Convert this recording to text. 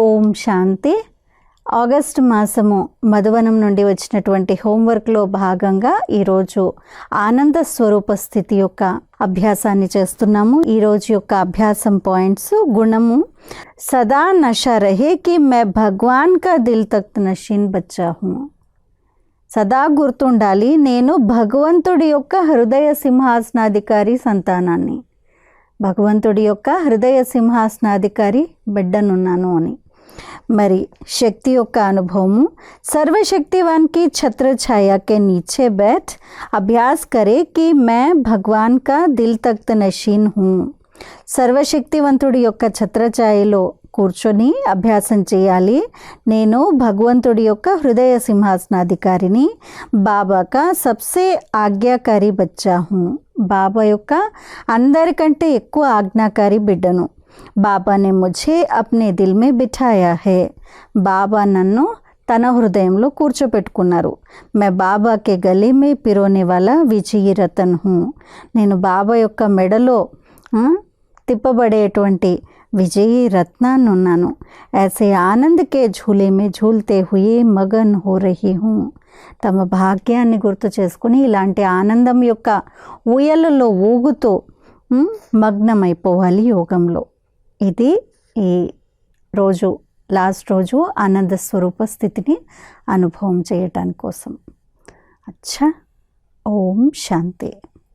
ఓం శాంతి. August మాసము మధువనం నుండి వచ్చినటువంటి హోంవర్క్లో భాగంగా ఈరోజు ఆనంద స్వరూప స్థితి యొక్క అభ్యాసాన్ని చేస్తున్నాము. ఈరోజు యొక్క అభ్యాసం పాయింట్స్: గుణము సదా నషా రహే కి మే భగవాన్ కా దిల్ తఖ్త్ నషీన్ బచ్చా హూ. సదా గుర్తుండాలి, నేను భగవంతుడి యొక్క హృదయ సింహాసనాధికారి సంతానాన్ని, భగవంతుడి యొక్క హృదయ సింహాసనాధికారి బిడ్డనున్నాను అని. మరి శక్తి యొక్క అనుభవము: सर्वशक्तिवान की छत्र छाया के नीचे बैठ अभ्यास करे कि मैं भगवान का दिल तख्त नशीन हूँ. సర్వశక్తివంతుడి యొక్క ఛత్రఛాయలో కూర్చొని అభ్యాసం చేయాలి. నేను భగవంతుడి యొక్క హృదయ సింహాసనాధికారిని, బాబా కా సబ్సే ఆజ్ఞాకారి బచ్చా హూ. బాబా యొక్క అందరికంటే ఎక్కువ ఆజ్ఞాకారి బిడ్డను. బాబా నే ముఝే అప్నే దిల్ మే బిఠాయా హే. బాబా నన్ను తన హృదయంలో కూర్చోపెట్టుకున్నారు. మే బాబాకే గలే మే పిరోనే వాలా విజయీ రతన్ హూ. నేను బాబా యొక్క మెడలో తిప్పబడేటువంటి విజయీ రత్నాన్ని ఉన్నాను. ऐसे ఆనంద్ కే ఝూలే మే ఝూల్తే హుయే మగన్ హో రహీ హూ. తమ భాగ్యాన్ని గుర్తు చేసుకుని ఇలాంటి ఆనందం యొక్క ఊయలలో ఊగుతూ మగ్నమైపోవాలి యోగంలో. ఇది ఈ రోజు లాస్ట్ రోజు ఆనంద స్వరూప స్థితిని అనుభవం చేయటాని కోసం. అచ్చా. ఓం శాంతి.